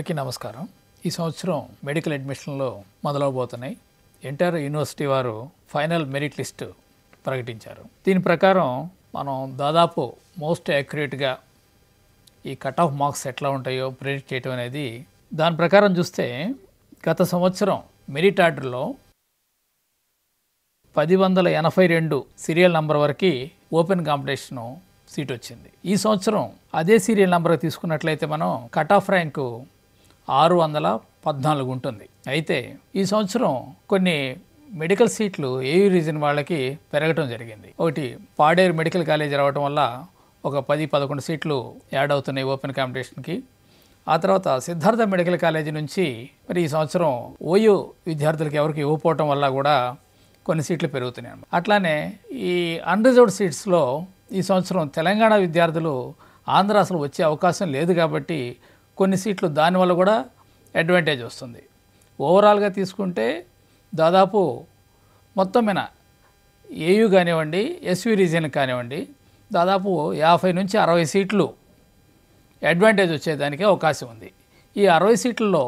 అందరికీ నమస్కారం. ఈ సంవత్సరం మెడికల్ అడ్మిషన్లో మొదలవబోతున్నాయి. ఎన్టీఆర్ యూనివర్సిటీ వారు ఫైనల్ మెరిట్ లిస్ట్ ప్రకటించారు. దీని ప్రకారం మనం దాదాపు మోస్ట్ యాక్యురేట్గా ఈ కట్ ఆఫ్ మార్క్స్ ఎట్లా ఉంటాయో ప్రెడిక్ట్ చేయడం అనేది, దాని ప్రకారం చూస్తే గత సంవత్సరం మెరిట్ ఆర్డర్లో 1082 సీరియల్ నంబర్ వరకు ఓపెన్ కాంపిటీషను సీట్ వచ్చింది. ఈ సంవత్సరం అదే సీరియల్ నెంబర్ తీసుకున్నట్లయితే మనం కట్ ఆఫ్ ర్యాంకు 614 ఉంటుంది. అయితే ఈ సంవత్సరం కొన్ని మెడికల్ సీట్లు ఏయూ రీజన్ వాళ్ళకి పెరగటం జరిగింది. ఒకటి పాడేరు మెడికల్ కాలేజ్ రావడం వల్ల ఒక 10-11 సీట్లు యాడ్ అవుతున్నాయి ఓపెన్ కాంపిటీషన్కి. ఆ తర్వాత సిద్ధార్థ మెడికల్ కాలేజీ నుంచి మరి ఈ సంవత్సరం ఓయూ విద్యార్థులకు ఎవరికి ఇవ్వకపోవటం వల్ల కూడా కొన్ని సీట్లు పెరుగుతున్నాయి. అట్లానే ఈ అన్రిజర్వ్డ్ సీట్స్లో ఈ సంవత్సరం తెలంగాణ విద్యార్థులు ఆంధ్ర అసలు వచ్చే అవకాశం లేదు కాబట్టి కొన్ని సీట్లు దానివల్ల కూడా అడ్వాంటేజ్ వస్తుంది. ఓవరాల్గా తీసుకుంటే దాదాపు మొత్తం మీద ఏయూ కానివ్వండి, ఎస్వి రీజియన్ కానివ్వండి, దాదాపు 50 నుంచి 60 సీట్లు అడ్వాంటేజ్ వచ్చేదానికి అవకాశం ఉంది. ఈ 60 సీట్లలో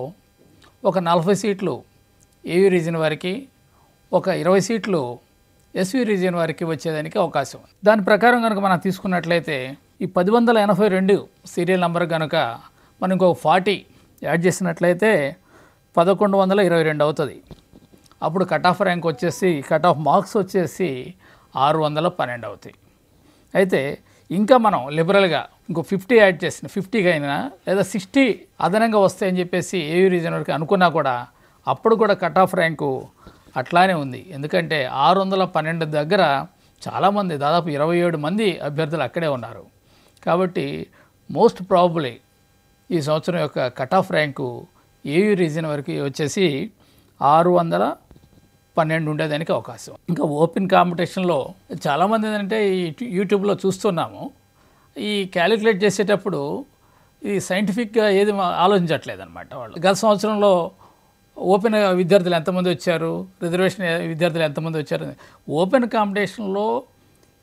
ఒక 40 సీట్లు ఏయూ రీజియన్ వారికి, ఒక 20 సీట్లు ఎస్వి రీజియన్ వారికి వచ్చేదానికి అవకాశం ఉంది. దాని ప్రకారం కనుక మనం తీసుకున్నట్లయితే ఈ 1082 సీరియల్ నెంబర్ కనుక మనం ఇంకొక 40 యాడ్ చేసినట్లయితే 1122 అవుతుంది. అప్పుడు కట్ ఆఫ్ ర్యాంక్ వచ్చేసి కట్ ఆఫ్ మార్క్స్ వచ్చేసి 612 అవుతాయి. అయితే ఇంకా మనం లిబరల్గా ఇంకో 50 యాడ్ చేసిన 50 అయినా లేదా 60 అదనంగా వస్తాయని చెప్పేసి ఏయూ రీజియన్ వరకు అనుకున్నా కూడా అప్పుడు కూడా కట్ ఆఫ్ ర్యాంకు అట్లానే ఉంది. ఎందుకంటే 612 దగ్గర చాలామంది దాదాపు 27 మంది అభ్యర్థులు అక్కడే ఉన్నారు. కాబట్టి మోస్ట్ ప్రాబబ్లీ ఈ సంవత్సరం యొక్క cut off rank AU region వరకు వచ్చేసి 612 ఉండేదానికి అవకాశం. ఇంకా ఓపెన్ కాంపిటీషన్లో చాలామంది ఏంటంటే ఈ యూట్యూబ్లో చూస్తున్నాము, ఈ క్యాలిక్యులేట్ చేసేటప్పుడు ఈ సైంటిఫిక్గా ఏది ఆలోచించట్లేదు అనమాట. వాళ్ళు గత సంవత్సరంలో ఓపెన్ విద్యార్థులు ఎంతమంది వచ్చారు, రిజర్వేషన్ విద్యార్థులు ఎంతమంది వచ్చారు, ఓపెన్ కాంపిటీషన్లో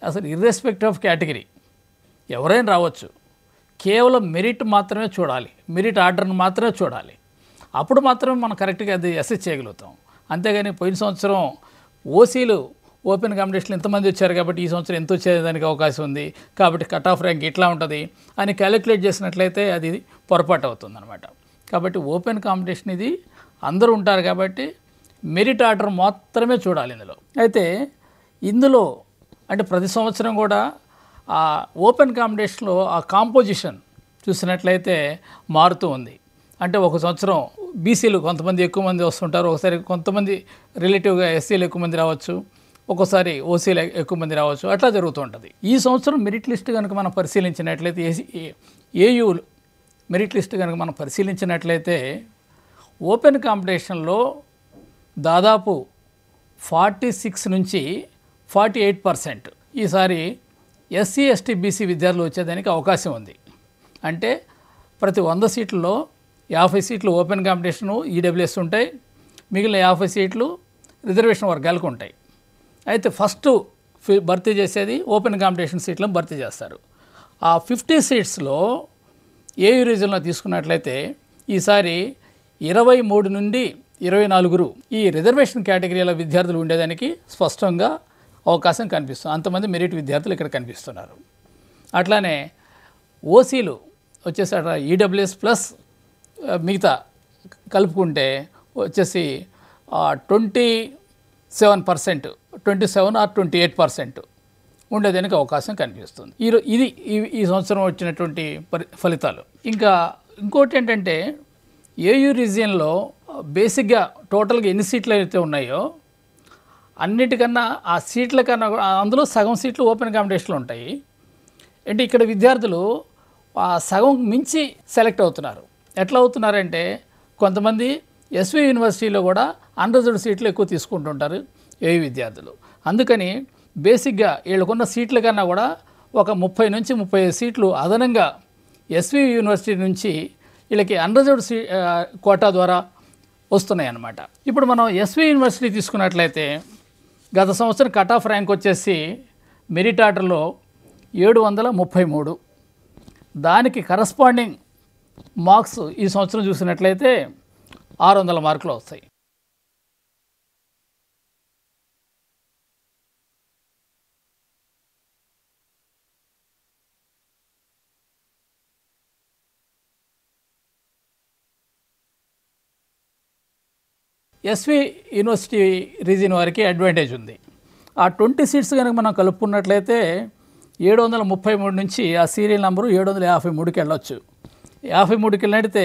అసలు ఇర్రెస్పెక్టివ్ ఆఫ్ కేటగిరీ ఎవరైనా రావచ్చు. కేవలం మెరిట్ మాత్రమే చూడాలి, మెరిట్ ఆర్డర్ని మాత్రమే చూడాలి. అప్పుడు మాత్రమే మనం కరెక్ట్గా అది అసెస్ చేయగలుగుతాం. అంతేగాని పోయిన సంవత్సరం ఓసీలు ఓపెన్ కాంపిటీషన్లో ఎంతమంది వచ్చారు కాబట్టి ఈ సంవత్సరం ఎంత వచ్చేదానికి అవకాశం ఉంది కాబట్టి కట్ ఆఫ్ ర్యాంక్ ఇట్లా ఉంటుంది అని క్యాలిక్యులేట్ చేసినట్లయితే అది పొరపాటు అవుతుంది అనమాట. కాబట్టి ఓపెన్ కాంపిటీషన్ ఇది అందరూ ఉంటారు కాబట్టి మెరిట్ ఆర్డర్ మాత్రమే చూడాలి ఇందులో. అయితే ఇందులో అంటే ప్రతి సంవత్సరం కూడా ఆ ఓపెన్ కాంపిటీషన్లో ఆ కాంపోజిషన్ చూసినట్లయితే మారుతూ ఉంది. అంటే ఒక సంవత్సరం బీసీలు కొంతమంది ఎక్కువ మంది వస్తుంటారు, ఒకసారి కొంతమంది రిలేటివ్గా ఎస్సీలు ఎక్కువ మంది రావచ్చు, ఒక్కోసారి ఓసీలు ఎక్కువ మంది రావచ్చు, అట్లా జరుగుతూ ఉంటుంది. ఈ సంవత్సరం మెరిట్ లిస్ట్ కనుక మనం పరిశీలించినట్లయితే ఏయూ మెరిట్ లిస్ట్ కనుక మనం పరిశీలించినట్లయితే ఓపెన్ కాంపిటీషన్లో దాదాపు 46 నుంచి 48% ఈసారి ఎస్సీ ఎస్టీ బీసీ విద్యార్థులు వచ్చేదానికి అవకాశం ఉంది. అంటే ప్రతి 100 సీట్లలో 50 సీట్లు ఓపెన్ కాంపిటీషను ఈడబ్ల్యూఎస్ ఉంటాయి, మిగిలిన 50 సీట్లు రిజర్వేషన్ వర్గాలకు ఉంటాయి. అయితే ఫస్ట్ భర్తీ చేసేది ఓపెన్ కాంపిటీషన్ సీట్లను భర్తీ చేస్తారు. ఆ 50 సీట్స్లో ఏయూ రీజన్లో తీసుకున్నట్లయితే ఈసారి 23 నుండి 24 ఈ రిజర్వేషన్ కేటగిరీల విద్యార్థులు ఉండేదానికి స్పష్టంగా అవకాశం కనిపిస్తుంది. అంతమంది మెరిట్ విద్యార్థులు ఇక్కడ కనిపిస్తున్నారు. అట్లానే ఓసీలు వచ్చేసరి ఈడబ్ల్యూఎస్ ప్లస్ మిగతా కలుపుకుంటే వచ్చేసి 27% 27 or 28% ఉండేదానికి అవకాశం కనిపిస్తుంది. ఇది ఈ సంవత్సరం వచ్చినటువంటి ఫలితాలు. ఇంకా ఇంకోటి ఏంటంటే ఏయూ రీజియన్లో బేసిక్గా టోటల్గా ఎన్ని సీట్లు అయితే ఉన్నాయో అన్నిటికన్నా ఆ సీట్ల కన్నా అందులో సగం సీట్లు ఓపెన్ కాంపిటీషన్లో ఉంటాయి. అంటే ఇక్కడ విద్యార్థులు ఆ సగం మించి సెలెక్ట్ అవుతున్నారు. ఎట్లా అవుతున్నారంటే కొంతమంది ఎస్వి యూనివర్సిటీలో కూడా అన్రిజర్వ్డ్ సీట్లు ఎక్కువ తీసుకుంటుంటారు ఏయూ విద్యార్థులు. అందుకని బేసిక్గా వీళ్ళకున్న సీట్ల కన్నా కూడా ఒక 30 నుంచి 35 సీట్లు అదనంగా ఎస్వి యూనివర్సిటీ నుంచి వీళ్ళకి అన్రిజర్వ్డ్ కోటా ద్వారా వస్తున్నాయి అన్నమాట. ఇప్పుడు మనం ఎస్వి యూనివర్సిటీ తీసుకున్నట్లయితే గత సంవత్సరం కట్ ఆఫ్ ర్యాంక్ వచ్చేసి మెరిట్ ఆర్డర్లో 733, దానికి కరస్పాండింగ్ మార్క్స్ ఈ సంవత్సరం చూసినట్లయితే 600 మార్కులు వస్తాయి. ఎస్వి యూనివర్సిటీ రీజియన్ వారికి అడ్వాంటేజ్ ఉంది. ఆ 20 సీట్స్ కనుక మనం కలుపుకున్నట్లయితే 733 నుంచి ఆ సీరియల్ నెంబరు 753కి వెళ్ళొచ్చు. 53కి వెళ్ళితే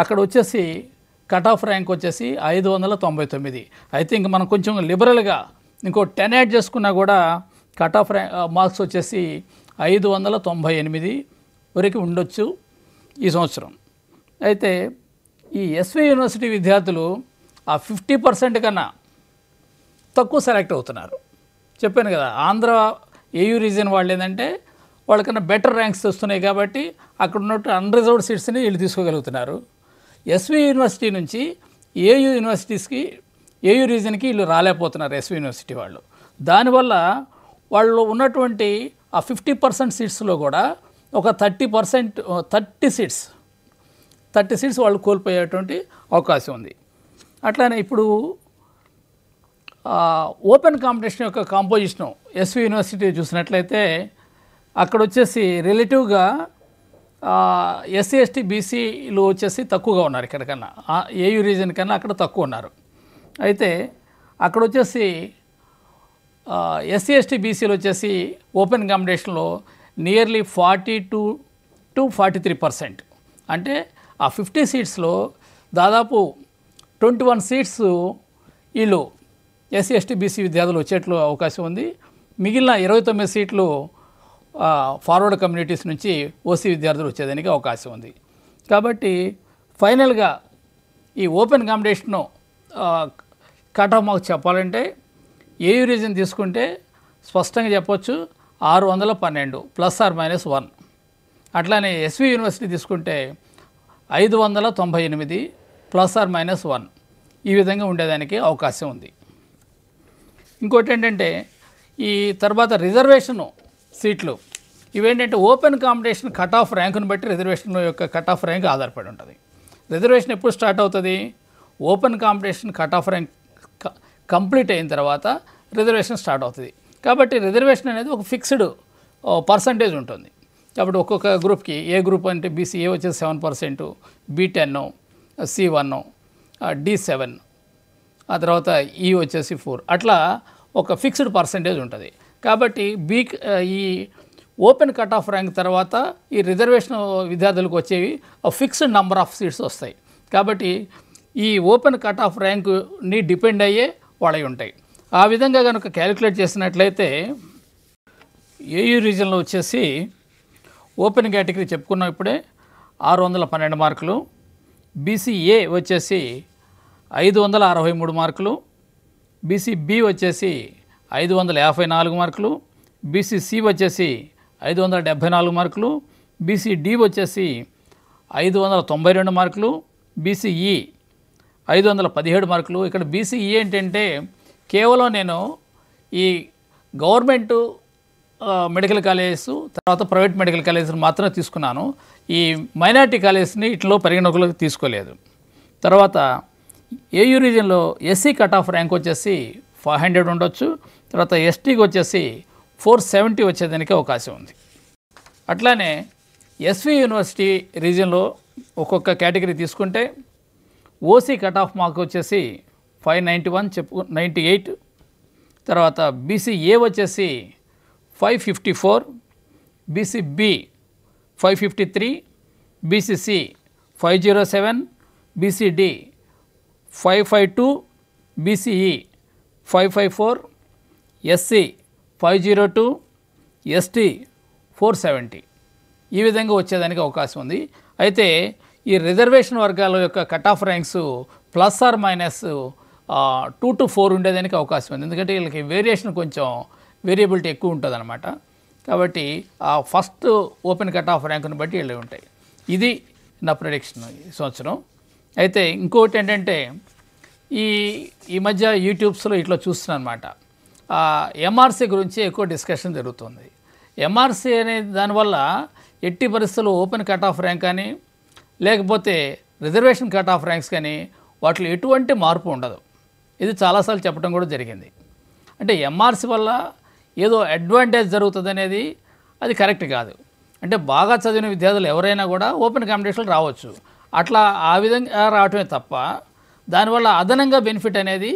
అక్కడ వచ్చేసి కట్ ఆఫ్ ర్యాంక్ వచ్చేసి 599. అయితే ఇంక మనం కొంచెం లిబరల్గా ఇంకో 10 యాడ్ చేసుకున్నా కూడా కట్ ఆఫ్ మార్క్స్ వచ్చేసి 598 వరకు ఉండొచ్చు ఈ సంవత్సరం. అయితే ఈ ఎస్వి యూనివర్సిటీ విద్యార్థులు ఆ 50% కన్నా తక్కువ సెలెక్ట్ అవుతున్నారు. చెప్పాను కదా, ఆంధ్ర ఏయూ రీజన్ వాళ్ళు ఏంటంటే వాళ్ళకన్నా బెటర్ ర్యాంక్స్ వస్తున్నాయి కాబట్టి అక్కడ ఉన్నట్టు అన్రిజర్వ్డ్ సీట్స్ని వీళ్ళు తీసుకోగలుగుతున్నారు. ఎస్వి యూనివర్సిటీ నుంచి ఏయూ యూనివర్సిటీస్కి ఏయూ రీజన్కి వీళ్ళు రాలేకపోతున్నారు ఎస్వి యూనివర్సిటీ వాళ్ళు. దానివల్ల వాళ్ళు ఉన్నటువంటి ఆ 50% సీట్స్లో కూడా ఒక 30 సీట్స్ వాళ్ళు కోల్పోయేటువంటి అవకాశం ఉంది. అట్లానే ఇప్పుడు ఓపెన్ కాంపిటీషన్ యొక్క కాంపోజిషను ఎస్వి యూనివర్సిటీ చూసినట్లయితే అక్కడ వచ్చేసి రిలేటివ్గా ఎస్సీ ఎస్టీ బీసీలు వచ్చేసి తక్కువగా ఉన్నారు. ఇక్కడికన్నా ఏయూ రీజన్ కన్నా అక్కడ తక్కువ ఉన్నారు. అయితే అక్కడ వచ్చేసి ఎస్సీ ఎస్టీ బీసీలు వచ్చేసి ఓపెన్ కాంపిటీషన్లో నియర్లీ 42 to 43%. అంటే ఆ 50 సీట్స్లో దాదాపు 21 సీట్స్ వీళ్ళు ఎస్సీ ఎస్టీ బీసీ విద్యార్థులు వచ్చేట్లు అవకాశం ఉంది. మిగిలిన 29 సీట్లు ఫార్వర్డ్ కమ్యూనిటీస్ నుంచి ఓసీ విద్యార్థులు వచ్చేదానికి అవకాశం ఉంది. కాబట్టి ఫైనల్గా ఈ open competition cut off marks చెప్పాలంటే ఏయూ రీజన్ తీసుకుంటే స్పష్టంగా చెప్పొచ్చు 612 ±1. అట్లానే ఎస్వి యూనివర్సిటీ తీసుకుంటే 598 ±1. ఈ విధంగా ఉండేదానికి అవకాశం ఉంది. ఇంకోటి ఏంటంటే ఈ తర్వాత రిజర్వేషను సీట్లు ఇవేంటంటే ఓపెన్ కాంపిటీషన్ కట్ ఆఫ్ ర్యాంకును బట్టి రిజర్వేషన్ యొక్క కట్ ఆఫ్ ర్యాంక్ ఆధారపడి ఉంటుంది. రిజర్వేషన్ ఎప్పుడు స్టార్ట్ అవుతుంది? Open competition cut off rank complete అయిన తర్వాత రిజర్వేషన్ స్టార్ట్ అవుతుంది. కాబట్టి రిజర్వేషన్ అనేది ఒక ఫిక్స్డ్ పర్సంటేజ్ ఉంటుంది. కాబట్టి ఒక్కొక్క గ్రూప్కి ఏ గ్రూప్ అంటే బీసీఏ వచ్చేసి 7%, B10, C1, D7, ఆ తర్వాత ఈ వచ్చేసి 4, అట్లా ఒక ఫిక్స్డ్ పర్సంటేజ్ ఉంటుంది. కాబట్టి ఈ ఓపెన్ కట్ ఆఫ్ ర్యాంక్ తర్వాత ఈ రిజర్వేషన్ విద్యార్థులకు వచ్చేవి ఫిక్స్డ్ నెంబర్ ఆఫ్ సీట్స్ వస్తాయి. కాబట్టి ఈ ఓపెన్ కట్ ఆఫ్ ర్యాంకుని డిపెండ్ అయ్యే వాళ్ళవి ఉంటాయి. ఆ విధంగా కనుక క్యాలిక్యులేట్ చేసినట్లయితే ఏయూ రీజన్లో వచ్చేసి ఓపెన్ కేటగిరీ చెప్పుకున్నాం ఇప్పుడే 612 మార్కులు, బీసీఏ వచ్చేసి 563 మార్కులు, బీసీబీ వచ్చేసి 554 మార్కులు, బీసీసీ వచ్చేసి 574 మార్కులు, బీసీడీ వచ్చేసి 592 మార్కులు, బీసీఈ 517 మార్కులు. ఇక్కడ బీసీఈ ఏంటంటే కేవలం నేను ఈ గవర్నమెంటు మెడికల్ కాలేజెస్ తర్వాత ప్రైవేట్ మెడికల్ కాలేజెస్ని మాత్రమే తీసుకున్నాను. ఈ మైనారిటీ కాలేజెస్ని ఇట్లో పరిగణలోకి తీసుకోలేదు. తర్వాత ఏయూ రీజన్లో ఎస్సీ కట్ ఆఫ్ ర్యాంక్ వచ్చేసి 500 ఉండొచ్చు. తర్వాత ఎస్టీకి వచ్చేసి 470 వచ్చేదానికి అవకాశం ఉంది. అట్లానే ఎస్వి యూనివర్సిటీ రీజన్లో ఒక్కొక్క కేటగిరీ తీసుకుంటే ఓసీ కట్ ఆఫ్ మార్క్ వచ్చేసి 591 98. తర్వాత బీసీఏ వచ్చేసి 554, BCB 553, BCC 507, BCD 552, BCE 554, SC 502, ST 470. ఈ విధంగా వచ్చేదానికి అవకాశం ఉంది. అయితే ఈ రిజర్వేషన్ వర్గాల యొక్క కట్ ఆఫ్ ర్యాంక్స్ ±2 to 4 ఉండేదానికి అవకాశం ఉంది. ఎందుకంటే వీళ్ళకి వేరియేషన్ కొంచెం వేరియబిలిటీ ఎక్కువ ఉంటుంది అనమాట. కాబట్టి ఆ ఫస్ట్ ఓపెన్ కట్ ఆఫ్ ర్యాంకుని బట్టి వీళ్ళు ఉంటాయి. ఇది నా ప్రెడిక్షన్ ఈ సంవత్సరం. అయితే ఇంకోటి ఏంటంటే ఈ మధ్య యూట్యూబ్స్లో ఇట్లా చూస్తున్నాను అనమాట, ఎంఆర్సీ గురించి ఎక్కువ డిస్కషన్ జరుగుతుంది. ఎంఆర్సీ అనే దానివల్ల ఎట్టి పరిస్థితుల్లో ఓపెన్ కట్ ఆఫ్ ర్యాంక్ కానీ లేకపోతే రిజర్వేషన్ కట్ ఆఫ్ ర్యాంక్స్ కానీ వాటిలో ఎటువంటి మార్పు ఉండదు. ఇది చాలాసార్లు చెప్పడం కూడా జరిగింది. అంటే ఎంఆర్సీ వల్ల ఏదో అడ్వాంటేజ్ జరుగుతుంది అనేది అది కరెక్ట్ కాదు. అంటే బాగా చదివిన విద్యార్థులు ఎవరైనా కూడా ఓపెన్ కాంపిటీషన్లో రావచ్చు. అట్లా ఆ విధంగా రావటమే తప్ప దానివల్ల అదనంగా బెనిఫిట్ అనేది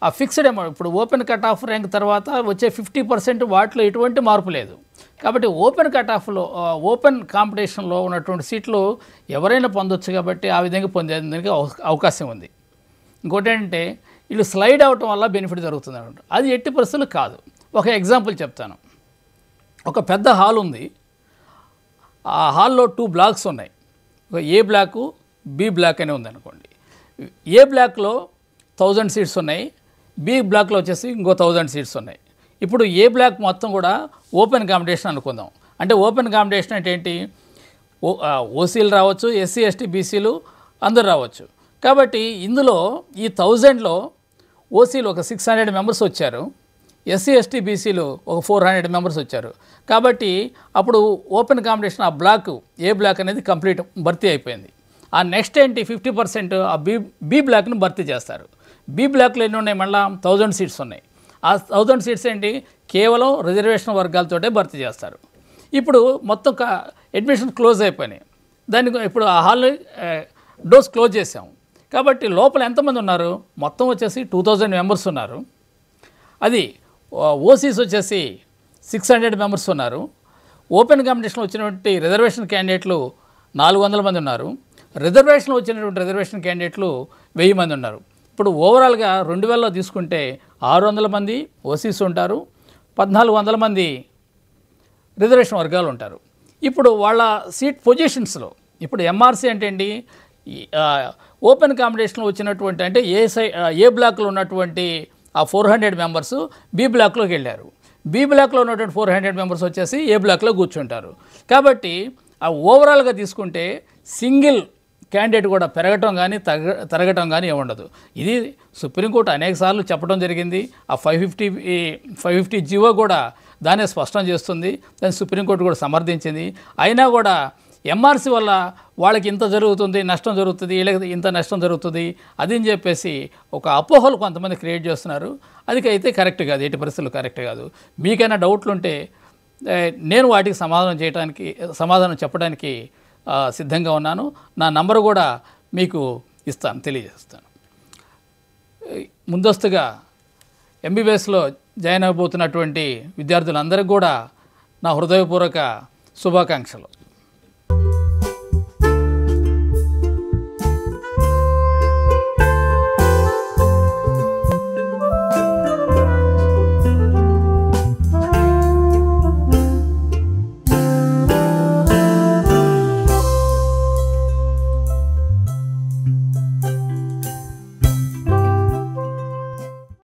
ఆ ఫిక్స్డ్ అమౌంట్. ఇప్పుడు ఓపెన్ కట్ ఆఫ్ ర్యాంక్ తర్వాత వచ్చే 50% వాటిలో ఎటువంటి మార్పు లేదు. కాబట్టి ఓపెన్ కట్ ఆఫ్లో ఓపెన్ కాంపిటీషన్లో ఉన్నటువంటి సీట్లు ఎవరైనా పొందొచ్చు. కాబట్టి ఆ విధంగా పొందేందుకు అవకాశం ఉంది. ఇంకోటి ఏంటంటే వీళ్ళు స్లైడ్ అవటం వల్ల బెనిఫిట్ జరుగుతుంది అనమాట. అది ఎట్టి పరిస్థితులు కాదు. ఒక ఎగ్జాంపుల్ చెప్తాను. ఒక పెద్ద హాల్ ఉంది. ఆ హాల్లో 2 బ్లాక్స్ ఉన్నాయి. ఒక ఏ బ్లాకు, బి బ్లాక్ అని ఉందనుకోండి. ఏ బ్లాక్లో 1000 సీట్స్ ఉన్నాయి, బి బ్లాక్లో వచ్చేసి ఇంకో 1000 సీట్స్ ఉన్నాయి. ఇప్పుడు ఏ బ్లాక్ మొత్తం కూడా ఓపెన్ కాంపిటీషన్ అనుకుందాం. అంటే ఓపెన్ కాంపిటీషన్ అంటే ఏంటి? ఓసీలు రావచ్చు, ఎస్సీ ఎస్టీ బీసీలు అందరు రావచ్చు. కాబట్టి ఇందులో ఈ 1000లో ఓసీలు ఒక 600 మెంబర్స్ వచ్చారు, ఎస్సీ ఎస్టీ బీసీలు ఒక 400 మెంబర్స్ వచ్చారు. కాబట్టి అప్పుడు ఓపెన్ కాంపిటీషన్ ఆ బ్లాక్ ఏ బ్లాక్ అనేది కంప్లీట్ భర్తీ అయిపోయింది. ఆ నెక్స్ట్ ఏంటి 50% ఆ బి బ్లాక్ను భర్తీ చేస్తారు. బి బ్లాక్లో ఎన్ని ఉన్నాయి? మళ్ళీ 1000 సీట్స్ ఉన్నాయి. ఆ 1000 సీట్స్ ఏంటి? కేవలం రిజర్వేషన్ వర్గాలతోటే భర్తీ చేస్తారు. ఇప్పుడు మొత్తం అడ్మిషన్ క్లోజ్ అయిపోయినాయి. దానికి ఇప్పుడు ఆ హాల్ డోర్స్ క్లోజ్ చేసాం. కాబట్టి లోపల ఎంతమంది ఉన్నారు? మొత్తం వచ్చేసి 2000 మెంబర్స్ ఉన్నారు. అది ఓసీస్ వచ్చేసి 600 మెంబర్స్ ఉన్నారు. ఓపెన్ కాంపిటీషన్లో వచ్చినటువంటి రిజర్వేషన్ క్యాండిడేట్లు 400 మంది ఉన్నారు. రిజర్వేషన్లో వచ్చినటువంటి రిజర్వేషన్ క్యాండిడేట్లు 1000 మంది ఉన్నారు. ఇప్పుడు ఓవరాల్గా 2000లో తీసుకుంటే 600 మంది ఓసీస్ ఉంటారు, 1400 మంది రిజర్వేషన్ వర్గాలు ఉంటారు. ఇప్పుడు వాళ్ళ సీట్ పొజిషన్స్లో ఇప్పుడు ఎంఆర్సీ అంటే ఏంటి? ఓపెన్ కాంపిటీషన్లో వచ్చినటువంటి అంటే ఏ బ్లాక్లో ఉన్నటువంటి ఆ 400 మెంబర్స్ బి బ్లాక్లోకి వెళ్ళారు. బి బ్లాక్లో ఉన్నటువంటి 400 మెంబర్స్ వచ్చేసి ఏ బ్లాక్లో కూర్చుంటారు. కాబట్టి ఆ ఓవరాల్గా తీసుకుంటే సింగిల్ క్యాండిడేట్ కూడా పెరగటం కానీ తరగటం కానీ ఏముండదు. ఇది సుప్రీంకోర్టు అనేక సార్లు చెప్పడం జరిగింది. ఆ 550 జీవో కూడా దాన్ని స్పష్టం చేస్తుంది. దాన్ని సుప్రీంకోర్టు కూడా సమర్థించింది. అయినా కూడా ఎంఆర్సీ వల్ల వాళ్ళకి ఇంత జరుగుతుంది, నష్టం జరుగుతుంది, వీళ్ళకి ఇంత నష్టం జరుగుతుంది అది అని చెప్పేసి ఒక అపోహలు కొంతమంది క్రియేట్ చేస్తున్నారు. అది అయితే కరెక్ట్ కాదు, ఎట్టి పరిస్థితులు కరెక్ట్ కాదు. మీకైనా డౌట్లు ఉంటే నేను వాటికి సమాధానం చెప్పడానికి సిద్ధంగా ఉన్నాను. నా నంబర్ కూడా మీకు తెలియజేస్తాను. ముందస్తుగా ఎంబీబీఎస్లో జాయిన్ అవబోతున్నటువంటి విద్యార్థులందరికీ కూడా నా హృదయపూర్వక శుభాకాంక్షలు.